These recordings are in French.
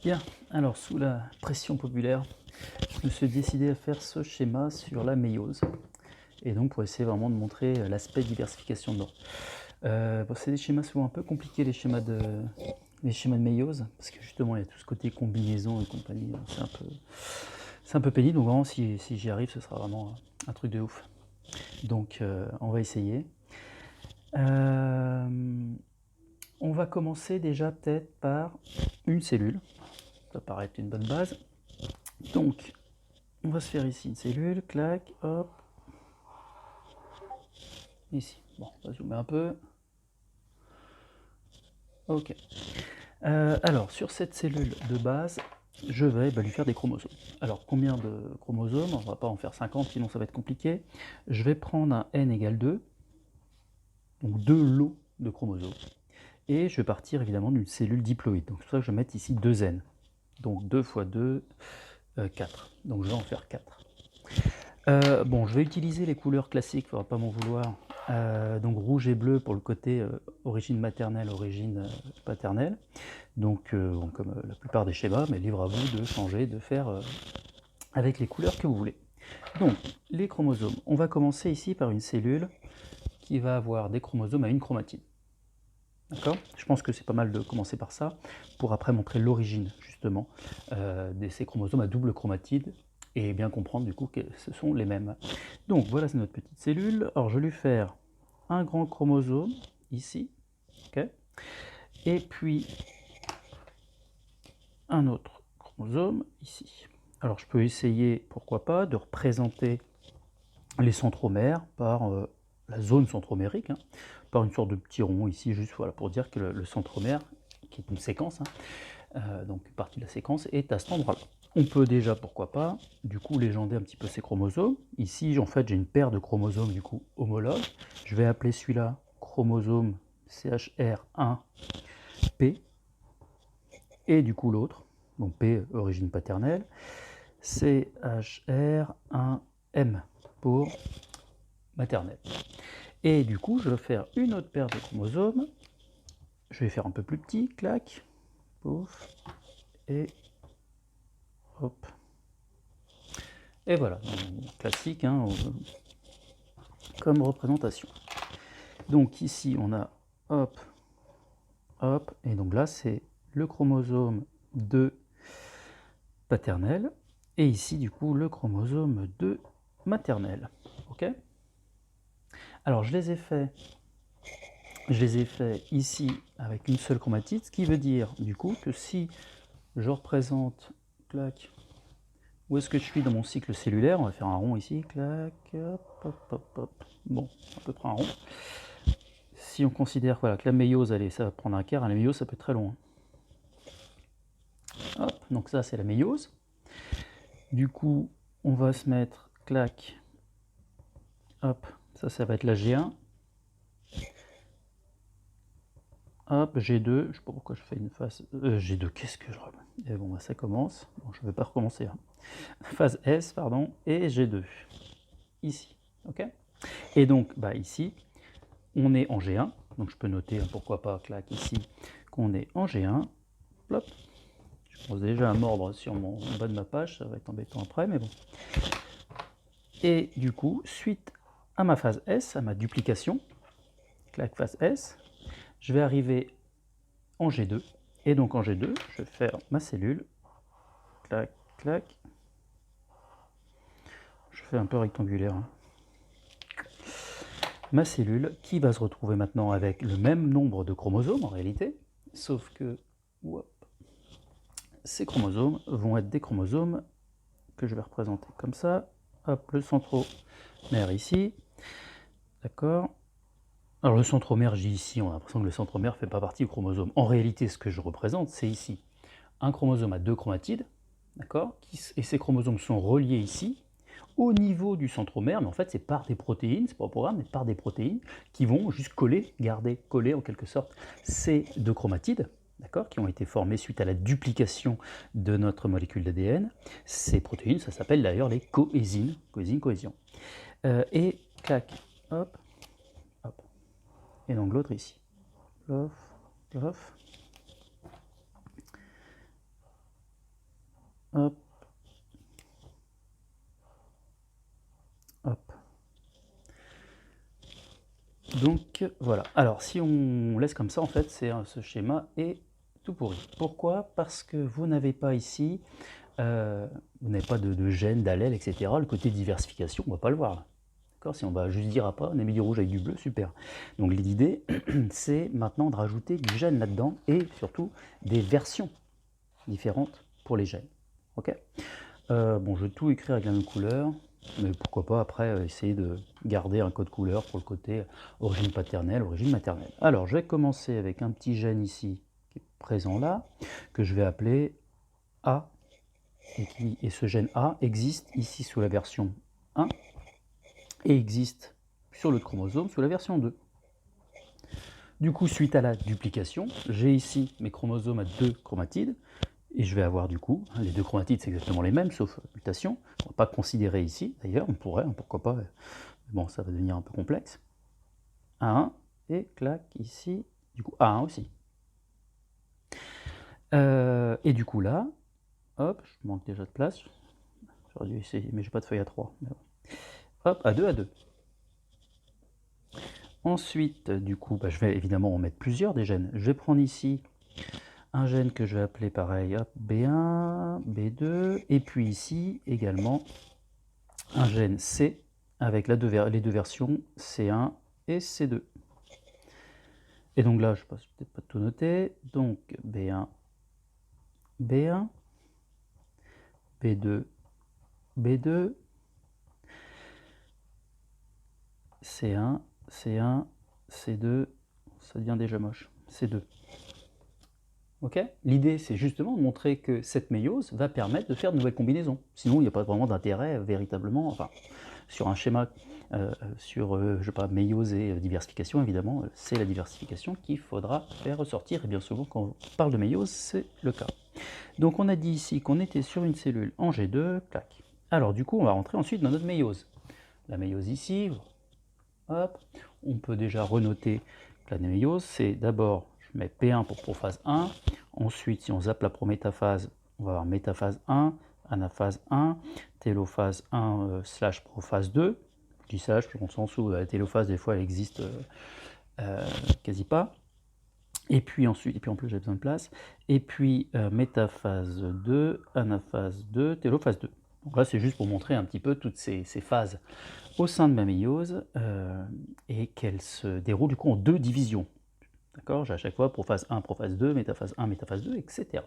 Bien, alors sous la pression populaire, je me suis décidé à faire ce schéma sur la méiose. Et donc pour essayer vraiment de montrer l'aspect diversification dedans. Bon, c'est des schémas souvent un peu compliqués, les schémas de méiose, parce que justement il y a tout ce côté combinaison et compagnie, c'est un peu pénible, donc vraiment si j'y arrive ce sera vraiment un truc de ouf. Donc on va essayer. On va commencer déjà peut-être par une cellule, ça paraît être une bonne base. Donc on va se faire ici une cellule, clac, hop, ici. Bon, on va zoomer un peu. Ok. Alors, sur cette cellule de base, je vais lui faire des chromosomes. Alors, combien de chromosomes? On ne va pas en faire 50, sinon ça va être compliqué. Je vais prendre un n égale 2, donc 2 lots de chromosomes. Et je vais partir évidemment d'une cellule diploïde. Donc, c'est pour ça que je vais mettre ici 2n. Donc, 2 fois 2, 4. Donc, je vais en faire 4. Bon, je vais utiliser les couleurs classiques, il ne faudra pas m'en vouloir. Donc rouge et bleu pour le côté origine maternelle, origine paternelle. Donc bon, comme la plupart des schémas, mais libre à vous de changer, de faire avec les couleurs que vous voulez. Donc les chromosomes, on va commencer ici par une cellule qui va avoir des chromosomes à une chromatide. D'accord? Je pense que c'est pas mal de commencer par ça, pour après montrer l'origine justement de ces chromosomes à double chromatide, et bien comprendre du coup que ce sont les mêmes. Donc voilà, c'est notre petite cellule. Alors je vais lui faire un grand chromosome ici, ok, et puis un autre chromosome ici. Alors je peux essayer, pourquoi pas, de représenter les centromères par la zone centromérique, hein, par une sorte de petit rond ici, juste voilà, pour dire que le centromère, qui est une séquence, donc une partie de la séquence, est à cet endroit-là. On peut déjà, pourquoi pas, du coup légender un petit peu ces chromosomes. Ici, en fait, j'ai une paire de chromosomes du coup homologues. Je vais appeler celui-là chromosome CHR1P, et du coup l'autre, donc P origine paternelle, CHR1M pour maternelle. Et du coup, je vais faire une autre paire de chromosomes. Je vais faire un peu plus petit, clac, pouf, et hop. Et voilà, classique hein, comme représentation. Donc ici, on a hop, hop, et donc là, c'est le chromosome 2 paternel, et ici, du coup, le chromosome 2 maternel. Ok? Alors, je les ai fait ici avec une seule chromatide, ce qui veut dire, du coup, que si je représente, clac, où est-ce que je suis dans mon cycle cellulaire, on va faire un rond ici, clac, hop, hop, hop, hop. Bon, à peu près un rond. Si on considère voilà, que la méiose, allez, ça va prendre un quart, la méiose, ça peut être très long. Hop, donc ça, c'est la méiose. Du coup, on va se mettre, clac, hop, ça va être la G1. Hop, G2, je ne sais pas pourquoi je fais une phase... G2, qu'est-ce que je... Et bon, bah, ça commence. Bon, je ne vais pas recommencer. Hein. Phase S, pardon, et G2. Ici, ok? Et donc, bah, ici, on est en G1. Donc, je peux noter, pourquoi pas, clac, ici, qu'on est en G1. Plop. Je commence déjà à mordre sur mon bas de ma page. Ça va être embêtant après, mais bon. Et du coup, suite à ma phase S, à ma duplication, clac, phase S, je vais arriver en G2. Et donc en G2, je vais faire ma cellule. Clac, clac. Je fais un peu rectangulaire. Hein. Ma cellule qui va se retrouver maintenant avec le même nombre de chromosomes en réalité, sauf que hop, ces chromosomes vont être des chromosomes que je vais représenter comme ça. Hop, le centromère ici. D'accord. Alors le centromère, j'ai ici, on a l'impression que le centromère ne fait pas partie du chromosome. En réalité, ce que je représente, c'est ici un chromosome à 2 chromatides, d'accord, et ces chromosomes sont reliés ici, au niveau du centromère, mais en fait c'est par des protéines, c'est pas au programme, mais par des protéines qui vont juste coller, garder, coller en quelque sorte ces 2 chromatides, d'accord, qui ont été formées suite à la duplication de notre molécule d'ADN. Ces protéines, ça s'appelle d'ailleurs les coésines, cohésion. Et clac, hop, hop. Et donc l'autre ici. Plof, plof. hop, hop. Donc voilà. Alors si on laisse comme ça, en fait, ce schéma est tout pourri. Pourquoi? Parce que vous n'avez pas ici, vous n'avez pas de gènes, d'allèles, etc. Le côté diversification, on ne va pas le voir là. Si on va juste dire, ah pas, on a mis du rouge avec du bleu, super. Donc l'idée, c'est maintenant de rajouter du gène là-dedans et surtout des versions différentes pour les gènes. Ok. Bon, je vais tout écrire avec la même couleur, mais pourquoi pas après essayer de garder un code couleur pour le côté origine paternelle, origine maternelle. Alors, je vais commencer avec un petit gène ici qui est présent là, que je vais appeler A, et ce gène A existe ici sous la version 1 et existe sur le chromosome sous la version 2. Du coup, suite à la duplication, j'ai ici mes chromosomes à 2 chromatides, et je vais avoir du coup, les 2 chromatides c'est exactement les mêmes, sauf mutation. On ne va pas considérer ici, d'ailleurs, on pourrait, pourquoi pas, bon ça va devenir un peu complexe. A1, et clac, ici, du coup A1 aussi. Et du coup là, hop, je manque déjà de place, j'aurais dû essayer, mais j'ai pas de feuille A3. Hop, A2, A2. Ensuite, du coup, je vais évidemment en mettre plusieurs des gènes. Je vais prendre ici un gène que je vais appeler pareil, hop, B1, B2, et puis ici également un gène C avec les deux versions C1 et C2. Et donc là, je ne passe peut-être pas de tout noter, donc B1, B1, B2, B2, C1, C1, C2, ça devient déjà moche, C2. Ok. L'idée, c'est justement de montrer que cette méiose va permettre de faire de nouvelles combinaisons. Sinon, il n'y a pas vraiment d'intérêt véritablement, enfin, sur un schéma, je sais pas, méiose et diversification, évidemment, c'est la diversification qu'il faudra faire ressortir. Et bien souvent, quand on parle de méiose, c'est le cas. Donc, on a dit ici qu'on était sur une cellule en G2, clac. Alors, du coup, on va rentrer ensuite dans notre méiose. La méiose ici, hop, on peut déjà renoter la méiose, c'est d'abord, je mets P1 pour prophase 1, ensuite si on zappe la prométaphase, on va avoir métaphase 1, anaphase 1, télophase 1 slash prophase 2, je dis slash dans le sens où la télophase des fois elle existe quasi pas, et puis ensuite, et puis en plus j'ai besoin de place, et puis métaphase 2, anaphase 2, télophase 2. Donc là c'est juste pour montrer un petit peu toutes ces phases au sein de ma méiose et qu'elle se déroule du coup en 2 divisions. D'accord. J'ai à chaque fois prophase 1, prophase 2, métaphase 1, métaphase 2, etc.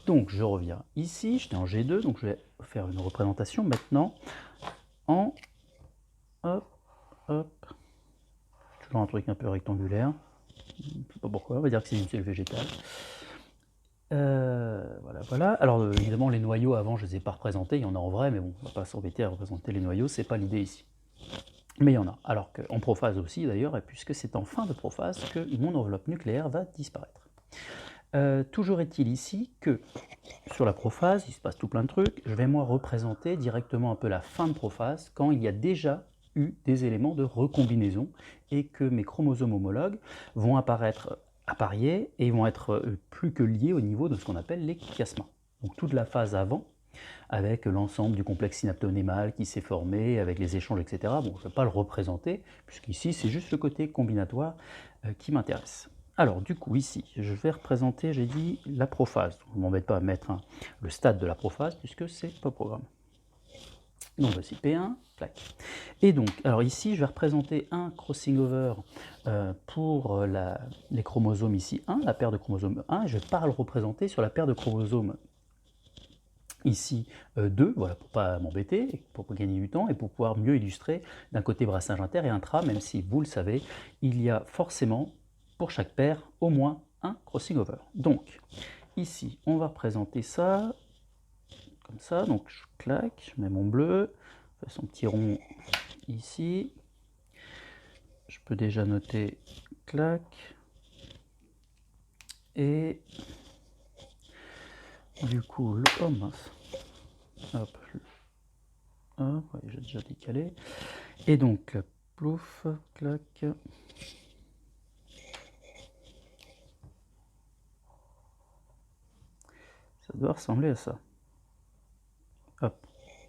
Donc je reviens ici, j'étais en G2, donc je vais faire une représentation maintenant en hop, hop, toujours un truc un peu rectangulaire, je ne sais pas pourquoi, on va dire que c'est une cellule végétale. Voilà, voilà. Alors évidemment les noyaux avant je ne les ai pas représentés, il y en a en vrai, mais bon, on ne va pas s'embêter à représenter les noyaux, c'est pas l'idée ici. Mais il y en a, alors qu'en prophase aussi d'ailleurs, puisque c'est en fin de prophase que mon enveloppe nucléaire va disparaître. Toujours est-il ici que sur la prophase, il se passe tout plein de trucs, je vais moi représenter directement un peu la fin de prophase, quand il y a déjà eu des éléments de recombinaison, et que mes chromosomes homologues vont apparaître appariés, et vont être plus que liés au niveau de ce qu'on appelle les chiasmas. Donc toute la phase avant, avec l'ensemble du complexe synaptonémal qui s'est formé, avec les échanges, etc. Bon, je ne vais pas le représenter, puisqu'ici, c'est juste le côté combinatoire qui m'intéresse. Alors, du coup, ici, je vais représenter, j'ai dit, la prophase. Donc, je ne m'embête pas à mettre le stade de la prophase, puisque c'est pas programme. Donc, voici P1, plaque. Et donc, alors ici, je vais représenter un crossing over pour les chromosomes ici 1, la paire de chromosomes 1, et je ne vais pas le représenter sur la paire de chromosomes ici 2, voilà, pour ne pas m'embêter, pour gagner du temps et pour pouvoir mieux illustrer d'un côté brassage inter et intra, même si vous le savez, il y a forcément pour chaque paire au moins un crossing over. Donc ici, on va représenter ça comme ça, donc je claque, je mets mon bleu, je fais son petit rond ici, je peux déjà noter claque, et du coup, oh mince, hop, hop, ouais, j'ai déjà décalé, et donc plouf, clac. Ça doit ressembler à ça. Hop.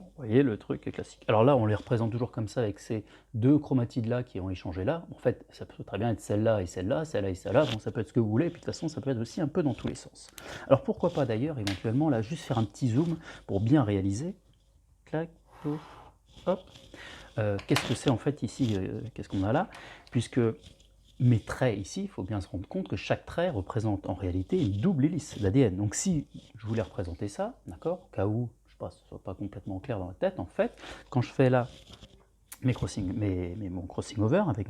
Vous voyez, le truc est classique. Alors là, on les représente toujours comme ça, avec ces deux chromatides-là qui ont échangé là. En fait, ça peut très bien être celle-là et celle-là, celle-là et celle-là. Bon, ça peut être ce que vous voulez, et puis de toute façon, ça peut être aussi un peu dans tous les sens. Alors pourquoi pas d'ailleurs, éventuellement, là, juste faire un petit zoom pour bien réaliser. Clac, pouf, hop. Qu'est-ce que c'est en fait ici, qu'est-ce qu'on a là? Puisque mes traits ici, il faut bien se rendre compte que chaque trait représente en réalité une double hélice d'ADN. Donc si je voulais représenter ça, d'accord, au cas où, je sais pas, ce ne soit pas complètement clair dans la tête, en fait, quand je fais là mon crossing over avec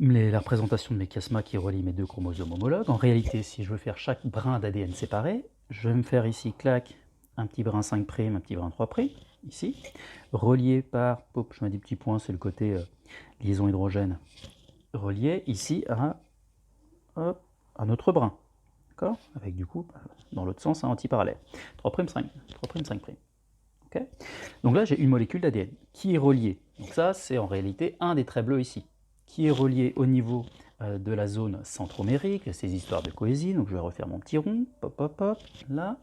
la représentation de mes chiasmas qui relient mes deux chromosomes homologues, en réalité, si je veux faire chaque brin d'ADN séparé, je vais me faire ici, clac, un petit brin 5', un petit brin 3', ici, relié par, hop, je mets des petits points, c'est le côté liaison hydrogène, relié ici à hop, un autre brin, d'accord, avec du coup, dans l'autre sens, un antiparallèle, 3', 5', 3', 5'. Okay, donc là, j'ai une molécule d'ADN qui est reliée. Donc ça, c'est en réalité un des traits bleus ici, qui est relié au niveau de la zone centromérique, ces histoires de cohésie. Donc je vais refaire mon petit rond, pop, pop, pop, là.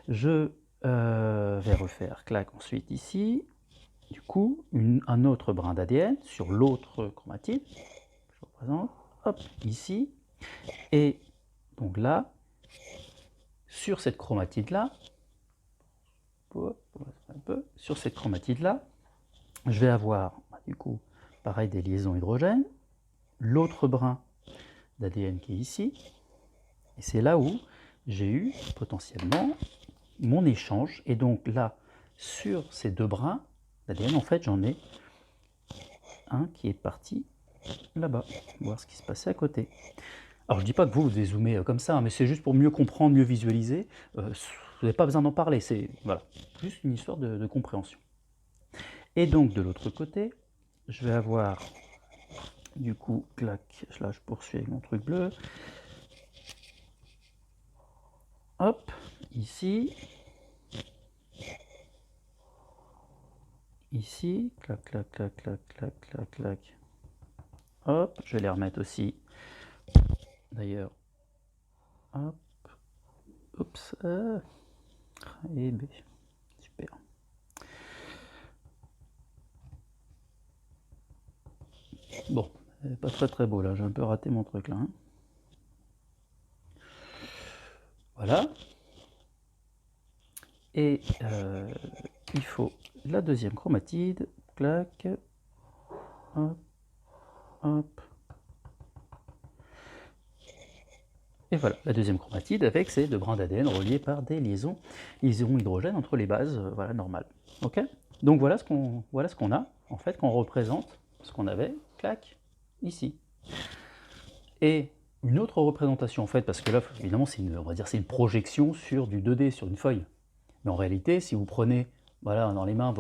Je vais refaire, clac, ensuite ici. Du coup, un autre brin d'ADN sur l'autre chromatide. Je représente, hop, ici. Et donc là, sur cette chromatide-là, un peu, sur cette chromatide-là, je vais avoir, du coup, pareil, des liaisons hydrogènes, l'autre brin d'ADN qui est ici, et c'est là où j'ai eu potentiellement mon échange, et donc là, sur ces deux brins d'ADN, en fait, j'en ai un qui est parti là-bas, voir ce qui se passait à côté. Alors je ne dis pas que vous dézoomez comme ça, mais c'est juste pour mieux comprendre, mieux visualiser. Vous n'avez pas besoin d'en parler, c'est voilà, juste une histoire de compréhension. Et donc de l'autre côté, je vais avoir du coup, clac, là je poursuis avec mon truc bleu. Hop, ici. Ici, clac, clac, clac, clac, clac, clac, clac. Hop, je vais les remettre aussi. D'ailleurs, hop, oups, et B, super. Bon, pas très très beau là, j'ai un peu raté mon truc là. Hein. Voilà. Et il faut la deuxième chromatide, clac, hop, hop. Et voilà, la deuxième chromatide avec ces deux brins d'ADN reliés par des liaisons hydrogène entre les bases, voilà, normales. Ok. Donc voilà ce qu'on a, en fait, quand on représente ce qu'on avait, clac, ici. Et une autre représentation, en fait, parce que là, évidemment, on va dire c'est une projection sur du 2D, sur une feuille. Mais en réalité, si vous prenez voilà, dans les mains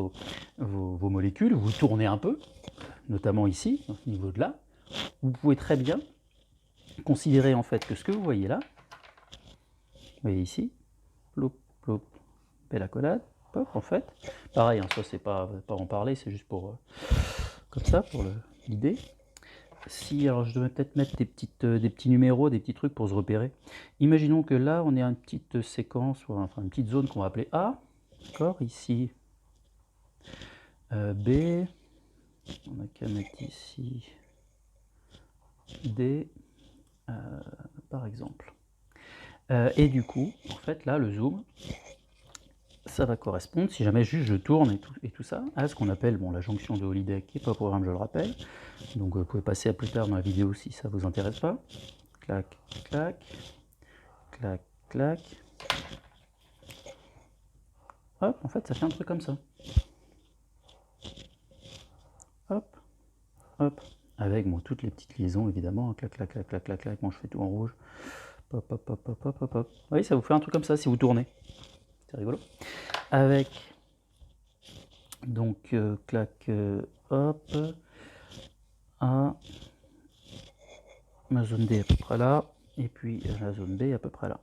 vos molécules, vous tournez un peu, notamment ici, au niveau de là, vous pouvez très bien considérer en fait que ce que vous voyez là, vous voyez ici, plop, plop, belle accolade, pop, en fait, pareil, hein, ça c'est pas en parler, c'est juste pour, comme ça, pour l'idée. Si, alors je devrais peut-être mettre des petits numéros, des petits trucs pour se repérer. Imaginons que là, on est à une petite séquence, enfin une petite zone qu'on va appeler A, d'accord, ici B, on n'a qu'à mettre ici D, par exemple. Et du coup, en fait, là, le zoom, ça va correspondre, si jamais juste je tourne et tout ça, à ce qu'on appelle la jonction de Holodeck, qui n'est pas au programme, je le rappelle. Donc vous pouvez passer à plus tard dans la vidéo si ça ne vous intéresse pas. Clac, clac, clac, clac. Hop, en fait, ça fait un truc comme ça. Hop, hop. Avec toutes les petites liaisons, évidemment. Clac, clac, clac, clac, clac, clac. Moi, je fais tout en rouge. Hop, hop, hop, hop, hop, hop, hop. Vous voyez, ça vous fait un truc comme ça si vous tournez. C'est rigolo. Avec, donc, clac, hop, A, ma zone D à peu près là, et puis la zone B à peu près là.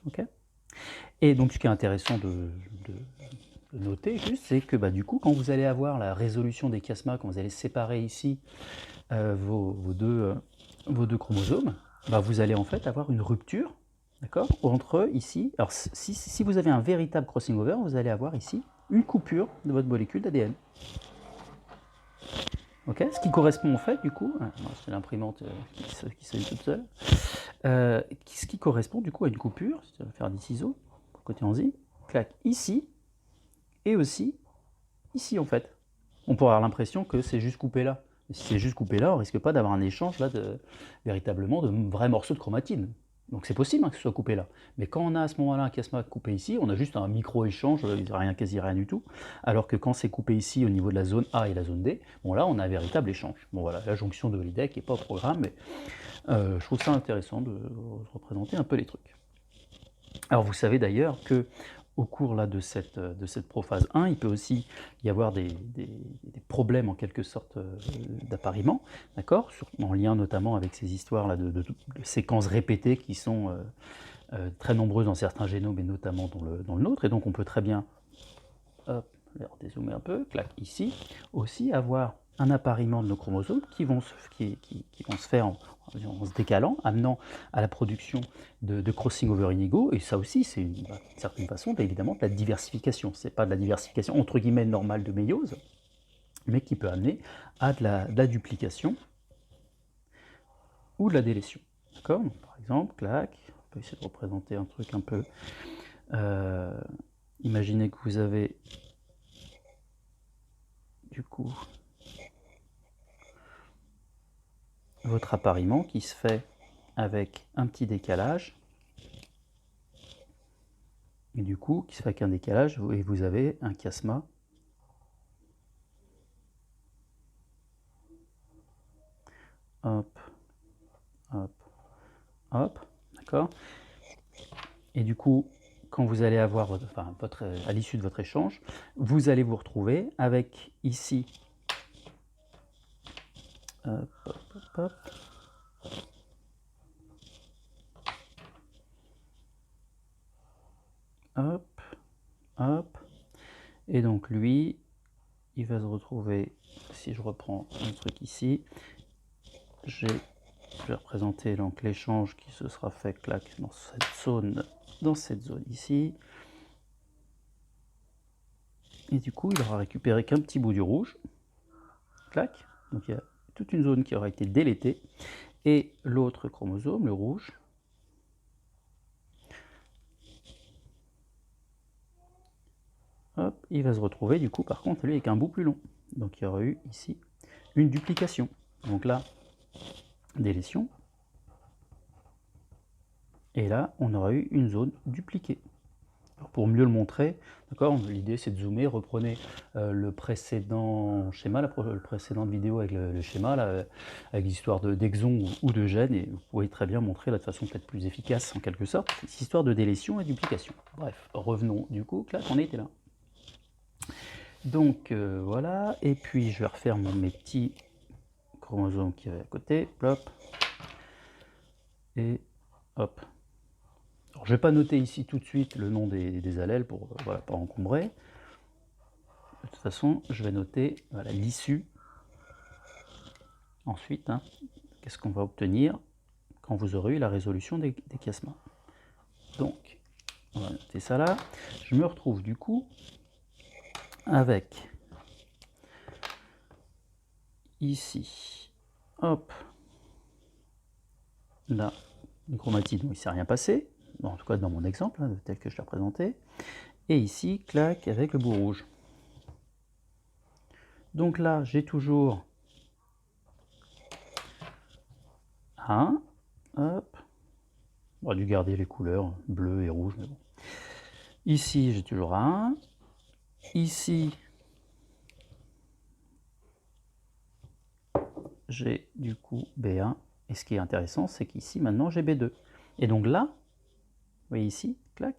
Ok. Et donc, ce qui est intéressant de noter, juste, c'est que du coup, quand vous allez avoir la résolution des chiasmas, quand vous allez séparer ici vos deux chromosomes, vous allez en fait avoir une rupture, d'accord, entre ici. Alors si vous avez un véritable crossing over, vous allez avoir ici une coupure de votre molécule d'ADN. Ok, ce qui correspond en fait, du coup, c'est l'imprimante qui s'allume toute seule, ce qui correspond du coup à une coupure, si tu vas faire des ciseaux, côté enzyme, clac, ici, et aussi ici en fait. On pourrait avoir l'impression que c'est juste coupé là. Mais si c'est juste coupé là, on risque pas d'avoir un échange là véritablement de vrais morceaux de chromatine. Donc c'est possible que ce soit coupé là. Mais quand on a à ce moment-là un chiasma coupé ici, on a juste un micro-échange, quasi rien du tout. Alors que quand c'est coupé ici au niveau de la zone A et la zone D, bon là on a un véritable échange. Bon voilà, la jonction de Holodeck n'est pas au programme, mais je trouve ça intéressant de représenter un peu les trucs. Alors vous savez d'ailleurs que au cours là, de cette prophase 1, il peut aussi y avoir des problèmes en quelque sorte d'appariement, d'accord, en lien notamment avec ces histoires là de séquences répétées qui sont très nombreuses dans certains génomes et notamment dans le nôtre, et donc on peut très bien, hop, dézoomer un peu, clac, ici, aussi avoir un appariement de nos chromosomes qui vont se faire en se décalant, amenant à la production de crossing over inégaux, et ça aussi c'est d'une certaine façon évidemment de la diversification. C'est pas de la diversification entre guillemets normale de méiose, mais qui peut amener à de la duplication ou de la délétion. D'accord? Par exemple, clac, on peut essayer de représenter un truc un peu... imaginez que vous avez du coup votre appariement qui se fait avec un petit décalage, et du coup qui se fait avec un décalage, et vous avez un chiasma hop, hop, hop, d'accord. Et du coup, quand vous allez avoir à l'issue de votre échange, vous allez vous retrouver avec ici, hop, hop, hop, hop, hop, et donc lui, il va se retrouver, si je reprends un truc ici, je vais représenter donc l'échange qui se sera fait clac dans cette zone ici, et du coup il aura récupéré qu'un petit bout du rouge, clac, donc il y a toute une zone qui aura été délétée, et l'autre chromosome, le rouge, hop, il va se retrouver du coup par contre lui avec un bout plus long, donc il y aura eu ici une duplication, donc là délétion, et là on aura eu une zone dupliquée. Alors pour mieux le montrer, d'accord, l'idée c'est de zoomer, reprenez le précédent schéma, la précédente vidéo avec le schéma, là, avec l'histoire d'exons ou de gènes, et vous pouvez très bien montrer là, de façon peut-être plus efficace en quelque sorte, cette histoire de délétion et duplication. Bref, revenons du coup, là on était là. Donc voilà, et puis je vais refaire mes petits chromosomes qui est à côté, plop, et hop. Alors, je ne vais pas noter ici tout de suite le nom des allèles pour voilà, pas encombrer. De toute façon, je vais noter voilà, l'issue. Ensuite, hein, qu'est-ce qu'on va obtenir quand vous aurez eu la résolution des chiasmas. Donc, on va noter ça là. Je me retrouve du coup avec ici, hop, là, une chromatide où il ne s'est rien passé, bon, en tout cas dans mon exemple, hein, tel que je l'ai représenté, et ici, clac, avec le bout rouge. Donc là, j'ai toujours un, hop, on aurait dû garder les couleurs bleu et rouge, mais bon. Ici, j'ai toujours un, ici, j'ai du coup B1, et ce qui est intéressant, c'est qu'ici, maintenant, j'ai B2. Et donc là, vous voyez ici, clac,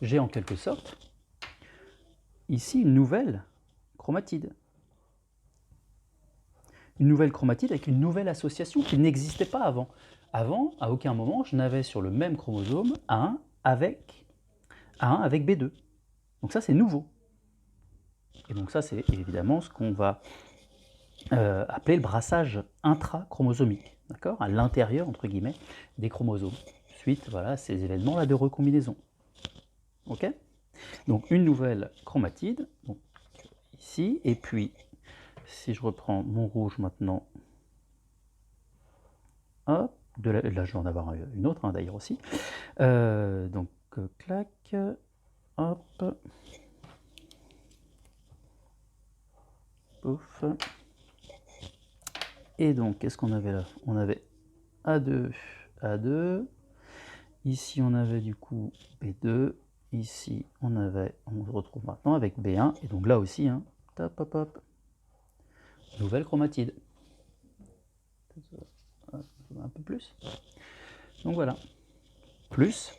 j'ai en quelque sorte, ici, une nouvelle chromatide. Une nouvelle chromatide avec une nouvelle association qui n'existait pas avant. Avant, à aucun moment, je n'avais sur le même chromosome A1 avec B2. Donc ça, c'est nouveau. Et donc ça, c'est évidemment ce qu'on va appeler le brassage intrachromosomique, d'accord, à l'intérieur, entre guillemets, des chromosomes, ensuite voilà, ces événements-là de recombinaison. Ok? Donc une nouvelle chromatide, donc, ici, et puis si je reprends mon rouge maintenant, hop, là je vais en avoir une autre d'ailleurs aussi, donc clac, hop, pouf, et donc qu'est-ce qu'on avait là? On avait A2, A2, ici on avait du coup B2, ici on se retrouve maintenant avec B1, et donc là aussi, hein, top, hop, hop, nouvelle chromatide. Un peu plus. Donc voilà. Plus,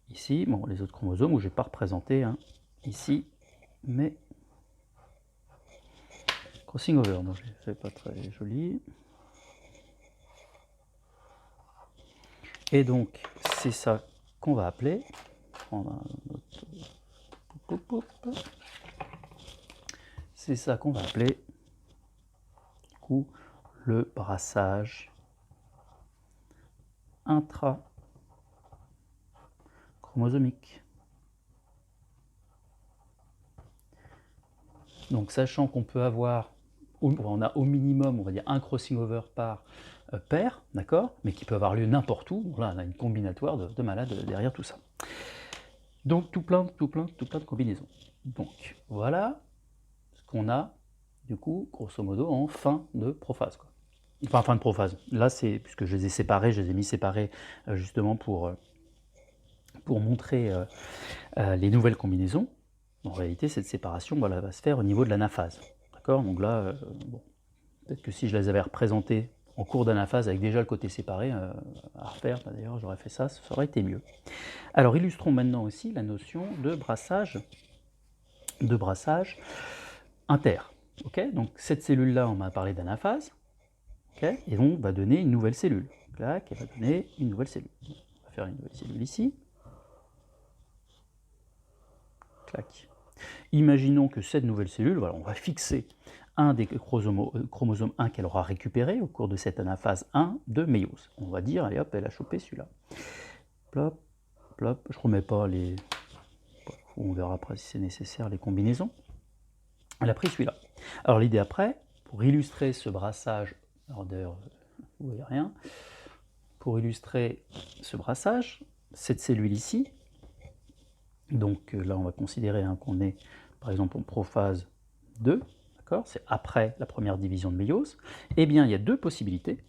ici, bon, les autres chromosomes où je n'ai pas représenté, hein, ici, mais crossing over, donc je l'ai fait pas très joli. Et donc, c'est ça qu'on va appeler, c'est ça qu'on va appeler, du coup, le brassage intra-chromosomique. Donc, sachant qu'on peut avoir, on a au minimum, on va dire, un crossing over par paire, d'accord, mais qui peut avoir lieu n'importe où. Bon, là, on a une combinatoire de malades derrière tout ça. Donc, tout plein de combinaisons. Donc, voilà ce qu'on a, du coup, grosso modo, en fin de prophase, quoi. Enfin, fin de prophase. Là, c'est, puisque je les ai séparés, je les ai mis séparés justement pour montrer les nouvelles combinaisons. En réalité, cette séparation, voilà, va se faire au niveau de l'anaphase. D'accord? Donc là, bon, peut-être que si je les avais représentées en cours d'anaphase avec déjà le côté séparé à refaire, d'ailleurs j'aurais fait ça, ça aurait été mieux. Alors illustrons maintenant aussi la notion de brassage inter. Okay, donc cette cellule-là, on m'a parlé d'anaphase, okay, et donc va donner une nouvelle cellule. Clac, elle va donner une nouvelle cellule. On va faire une nouvelle cellule ici. Clac. Imaginons que cette nouvelle cellule, voilà, on va fixer un des chromosomes 1 qu'elle aura récupéré au cours de cette anaphase 1 de méiose. On va dire, allez hop, elle a chopé celui-là. Plop, plop, je ne remets pas les... On verra après si c'est nécessaire, les combinaisons. Elle a pris celui-là. Alors l'idée après, pour illustrer ce brassage, alors d'ailleurs, vous voyez rien, pour illustrer ce brassage, cette cellule ici, donc là on va considérer hein, qu'on est par exemple en prophase 2, d'accord, c'est après la première division de méiose, eh bien il y a deux possibilités.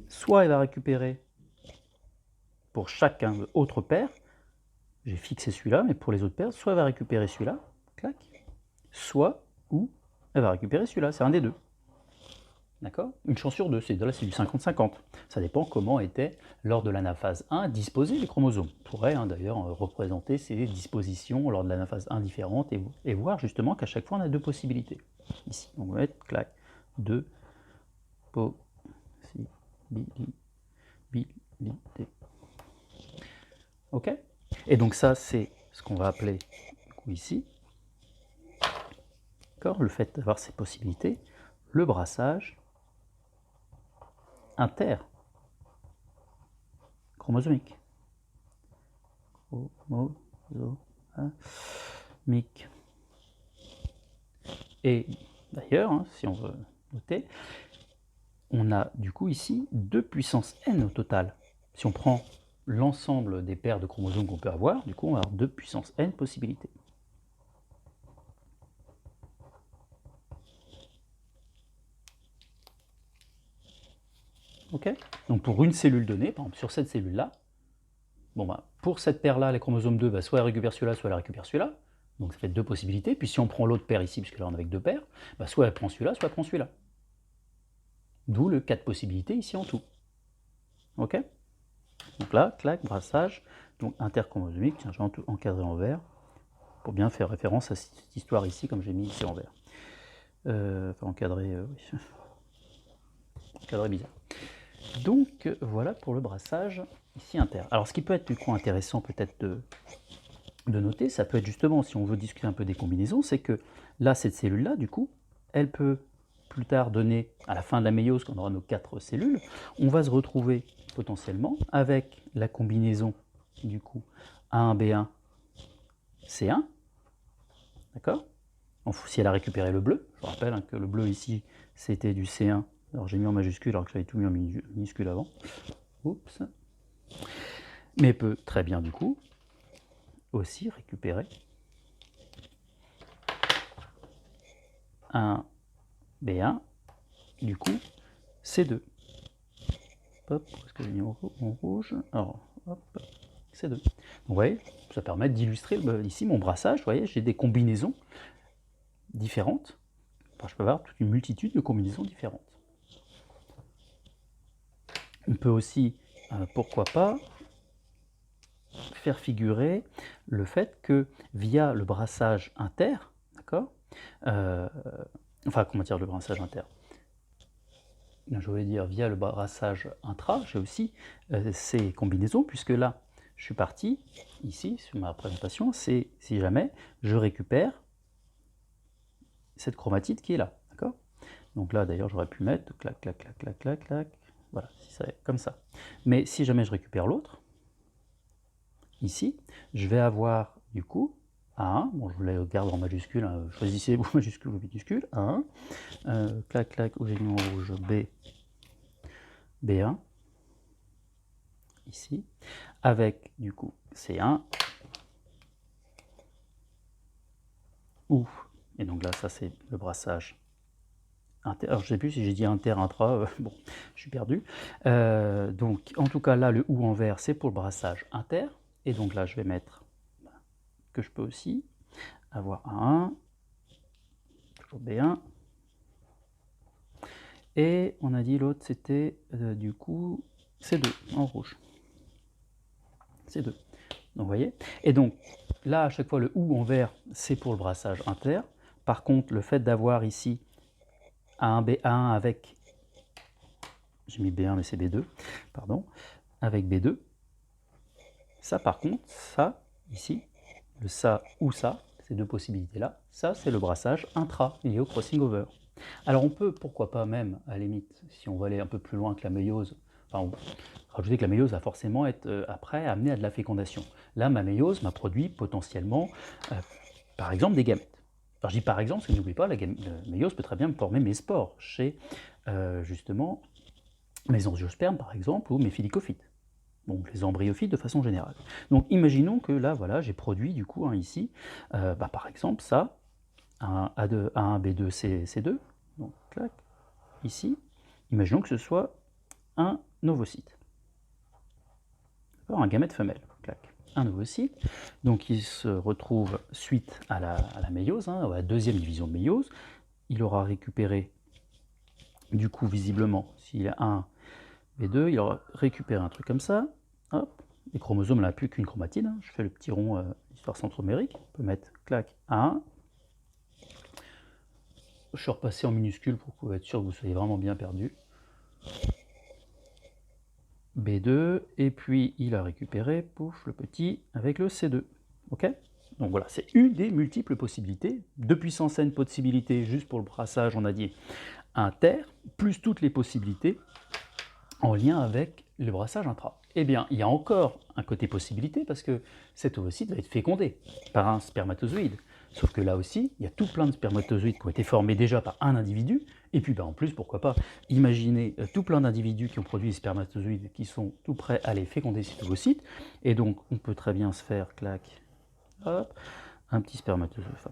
Soit elle va récupérer pour chacun autre paire, j'ai fixé celui-là, mais pour les autres paires, soit elle va récupérer celui-là, clac, soit ou elle va récupérer celui-là, c'est un des deux. D'accord? Une chance sur deux, là c'est du 50-50. Ça dépend comment étaient, lors de l'anaphase 1, disposés les chromosomes. On pourrait hein, d'ailleurs représenter ces dispositions lors de l'anaphase 1 différentes et voir justement qu'à chaque fois on a deux possibilités. Ici, on va mettre, clac, deux possibilités. Ok? Et donc ça, c'est ce qu'on va appeler, du coup ici, le fait d'avoir ces possibilités, le brassage interchromosomique. Chromosomique. Et d'ailleurs, hein, si on veut noter, on a du coup ici 2 puissance n au total. Si on prend l'ensemble des paires de chromosomes qu'on peut avoir, du coup on va avoir 2 puissance n possibilités. Ok? Donc pour une cellule donnée, par exemple sur cette cellule-là, bon bah, pour cette paire-là, les chromosomes 2, bah, soit elle récupère celui-là, soit elle récupère celui-là. Donc ça fait deux possibilités. Puis si on prend l'autre paire ici, puisque là on a avec deux paires, bah, soit elle prend celui-là, soit elle prend celui-là. D'où le 4 possibilités ici en tout. Ok? Donc là, clac, brassage, donc interchromosomique. Tiens, je vais encadrer en vert pour bien faire référence à cette histoire ici, comme j'ai mis ici en vert. Enfin, encadrer, oui. Encadrer bizarre. Donc voilà pour le brassage ici inter. Alors ce qui peut être du coup intéressant peut-être de noter, ça peut être justement, si on veut discuter un peu des combinaisons, c'est que là, cette cellule-là, du coup, elle peut plus tard donner, à la fin de la méiose, quand on aura nos 4 cellules, on va se retrouver potentiellement avec la combinaison du coup A1B1 C1, d'accord? Si elle a récupéré le bleu, je rappelle hein, que le bleu ici c'était du C1, alors j'ai mis en majuscule alors que j'avais tout mis en minuscule avant, oups, mais peut très bien du coup aussi récupérer un B1, du coup C2. Hop, est-ce que j'ai mis en rouge? Alors, hop, C2. Donc, vous voyez, ça permet d'illustrer ici mon brassage. Vous voyez, j'ai des combinaisons différentes. Enfin, je peux avoir toute une multitude de combinaisons différentes. On peut aussi, pourquoi pas, faire figurer le fait que via le brassage inter, d'accord, enfin, comment dire le brassage inter? Je voulais dire via le brassage intra, j'ai aussi ces combinaisons, puisque là, je suis parti, ici, sur ma présentation, c'est si jamais je récupère cette chromatide qui est là, d'accord? Donc là, d'ailleurs, j'aurais pu mettre clac, clac, clac, clac, clac, clac, voilà, si ça, comme ça. Mais si jamais je récupère l'autre, ici, je vais avoir, du coup, A1, bon, je vous le garde en majuscule, hein, choisissez vos majuscules ou minuscules, A1, clac, clac, où j'ai mis en rouge, B, B1, ici, avec du coup C1, ou, et donc là ça c'est le brassage inter, alors je ne sais plus si j'ai dit inter, intra, bon, je suis perdu, donc en tout cas là le ou en vert c'est pour le brassage inter, et donc là je vais mettre, que je peux aussi avoir A1, toujours B1, et on a dit l'autre c'était du coup C2 en rouge. C2. Donc vous voyez. Et donc là à chaque fois le ou en vert c'est pour le brassage inter. Par contre le fait d'avoir ici A1 B1 avec, j'ai mis B1 mais c'est B2, pardon, avec B2, ça par contre, ça ici, le ça ou ça, ces deux possibilités là, ça c'est le brassage intra lié au crossing over. Alors on peut, pourquoi pas même, à la limite, si on va aller un peu plus loin que la méiose, enfin, rajouter que la méiose va forcément être après amenée à de la fécondation. Là, ma méiose m'a produit potentiellement, par exemple, des gamètes. Alors je dis par exemple, parce que n'oubliez pas, la méiose peut très bien me former mes spores chez, justement, mes angiospermes, par exemple, ou mes filicophytes. Donc les embryophytes de façon générale. Donc imaginons que là, voilà, j'ai produit du coup ici, par exemple, ça, un A2, A1, B2, C2, donc clac, ici, imaginons que ce soit un ovocyte. Un gamète femelle, clac, un ovocyte, donc il se retrouve suite à la méiose, à la deuxième division de méiose, il aura récupéré, du coup visiblement, s'il a un B2, il aura récupéré un truc comme ça, hop, les chromosomes n'a plus qu'une chromatide, hein. Je fais le petit rond histoire centromérique, on peut mettre clac A1, je suis repassé en minuscule pour être sûr que vous soyez vraiment bien perdu. B2, et puis il a récupéré, pouf, le petit avec le C2. Ok? Donc voilà, c'est une des multiples possibilités. 2 puissance n possibilités juste pour le brassage, on a dit inter, plus toutes les possibilités en lien avec le brassage intra. Eh bien, il y a encore un côté possibilité parce que cet ovocyte va être fécondé par un spermatozoïde. Sauf que là aussi, il y a tout plein de spermatozoïdes qui ont été formés déjà par un individu, et puis en plus, pourquoi pas, imaginez tout plein d'individus qui ont produit des spermatozoïdes qui sont tout prêts à aller féconder cet ovocyte, et donc on peut très bien se faire, clac, hop, un petit spermatozoïde, enfin,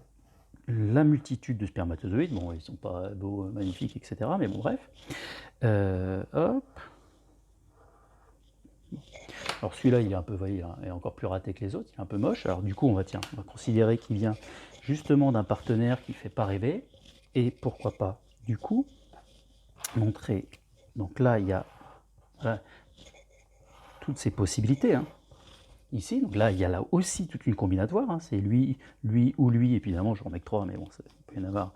la multitude de spermatozoïdes, bon, ils sont pas beaux, magnifiques, etc., mais bon, bref, hop. Alors celui-là, il est un peu, vous voyez, il est encore plus raté que les autres, il est un peu moche. Alors du coup, on va considérer qu'il vient justement d'un partenaire qui ne fait pas rêver. Et pourquoi pas, du coup, montrer. Donc là, il y a toutes ces possibilités. Hein. Ici, donc là, il y a là aussi toute une combinatoire. Hein. C'est lui, lui ou lui. Et puis évidemment, je remets que 3, mais bon, ça peut y en avoir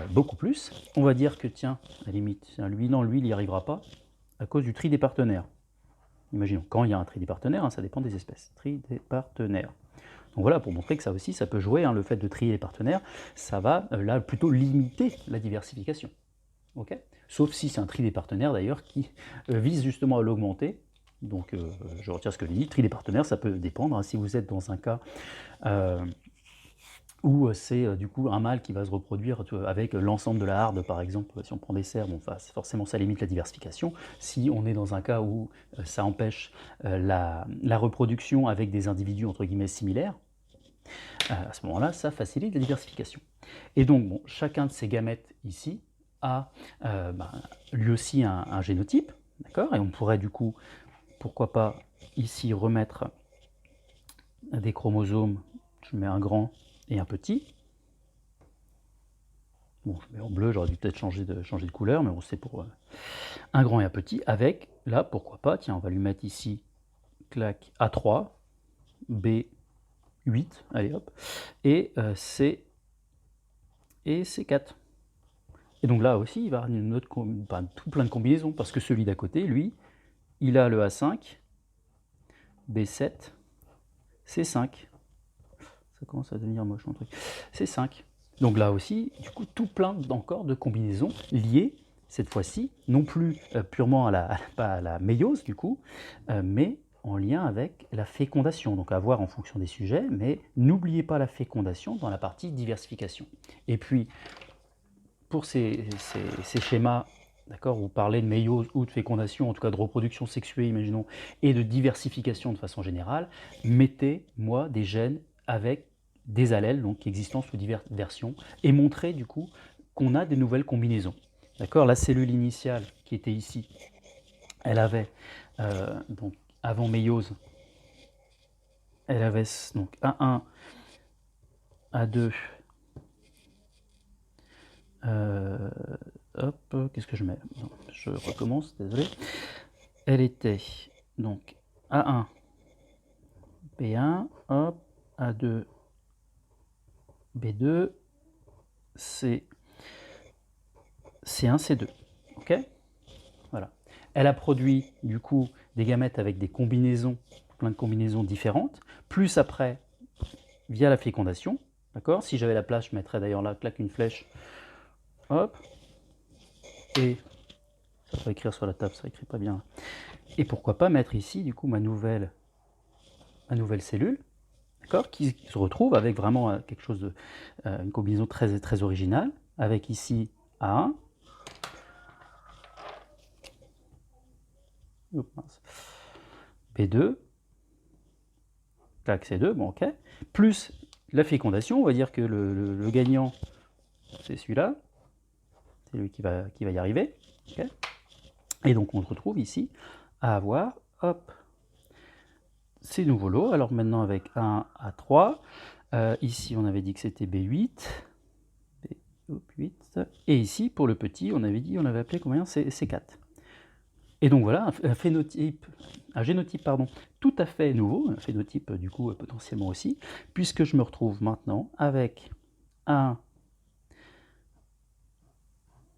beaucoup plus. On va dire que, tiens, à la limite, lui, non, lui, il n'y arrivera pas à cause du tri des partenaires. Imaginons, quand il y a un tri des partenaires, hein, ça dépend des espèces. Tri des partenaires. Donc voilà, pour montrer que ça aussi, ça peut jouer, hein, le fait de trier les partenaires, ça va là plutôt limiter la diversification. Okay, sauf si c'est un tri des partenaires d'ailleurs qui vise justement à l'augmenter. Donc je retire ce que je dis, tri des partenaires, ça peut dépendre, hein. Si vous êtes dans un cas où c'est du coup un mâle qui va se reproduire avec l'ensemble de la harde, par exemple, si on prend des cerfs, bon, forcément ça limite la diversification. Si on est dans un cas où ça empêche la reproduction avec des individus entre guillemets similaires, à ce moment-là, ça facilite la diversification. Et donc, bon, chacun de ces gamètes ici a lui aussi un génotype, d'accord? Et on pourrait du coup, pourquoi pas, ici remettre des chromosomes, je mets un grand et un petit. Bon, je mets en bleu, j'aurais dû peut-être changer de couleur, mais on sait pour un grand et un petit, avec, là, pourquoi pas, tiens, on va lui mettre ici, clac, A3, B8, allez hop, et C et C4. Et donc là aussi, il va y avoir une autre, tout plein de combinaisons, parce que celui d'à côté, lui, il a le A5, B7, C5. Ça commence à devenir moche mon truc. C5. Donc là aussi, du coup, tout plein encore de combinaisons liées, cette fois-ci, non plus purement pas à la méiose, du coup, mais en lien avec la fécondation. Donc à voir en fonction des sujets, mais n'oubliez pas la fécondation dans la partie diversification. Et puis, pour ces schémas, d'accord, vous parlez de méiose ou de fécondation, en tout cas de reproduction sexuée, imaginons, et de diversification de façon générale, mettez-moi des gènes avec des allèles, donc existants sous diverses versions, et montrez du coup qu'on a des nouvelles combinaisons. D'accord, la cellule initiale qui était ici, elle avait, donc avant méiose, elle avait donc A1, A2, hop, qu'est-ce que je mets? Non, je recommence, désolé. Elle était donc A1, B1, hop, A2, B2, C1, C2. Ok? Voilà. Elle a produit du coup des gamètes avec des combinaisons, plein de combinaisons différentes, plus après, via la fécondation. D'accord? Si j'avais la place, je mettrais d'ailleurs là, claque une flèche. Hop. Et ça va écrire sur la table, ça écrit pas bien. Et pourquoi pas mettre ici du coup ma nouvelle cellule, d'accord, qui se retrouve avec vraiment quelque chose de une combinaison très, très originale, avec ici A1, B2, clac C2, bon ok, plus la fécondation, on va dire que le gagnant, c'est celui-là, c'est lui qui va y arriver, okay. Et donc on se retrouve ici à avoir, hop, ces nouveaux lots. Alors maintenant avec un A3, ici on avait dit que c'était B8, B8, et ici pour le petit, on avait dit, on avait appelé combien? C4. Et donc voilà, un génotype pardon, tout à fait nouveau, un phénotype du coup potentiellement aussi, puisque je me retrouve maintenant avec un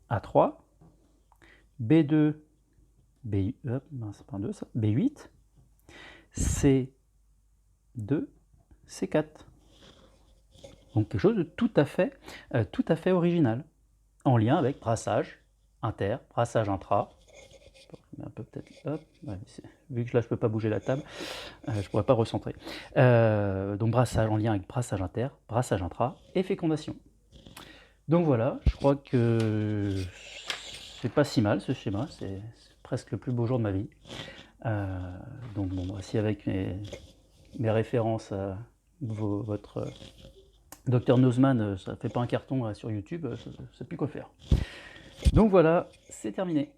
A3, B2, B8, C2, C4. Donc quelque chose de tout à fait original, en lien avec brassage inter, brassage intra. Un peu peut-être, hop, ouais, vu que là je peux pas bouger la table, je pourrais pas recentrer. Donc brassage en lien avec brassage inter, brassage intra et fécondation. Donc voilà, je crois que c'est pas si mal ce schéma, c'est presque le plus beau jour de ma vie. Donc bon, voici avec mes références à votre Dr Nozman, ça fait pas un carton sur YouTube, je sais plus quoi faire. Donc voilà, c'est terminé.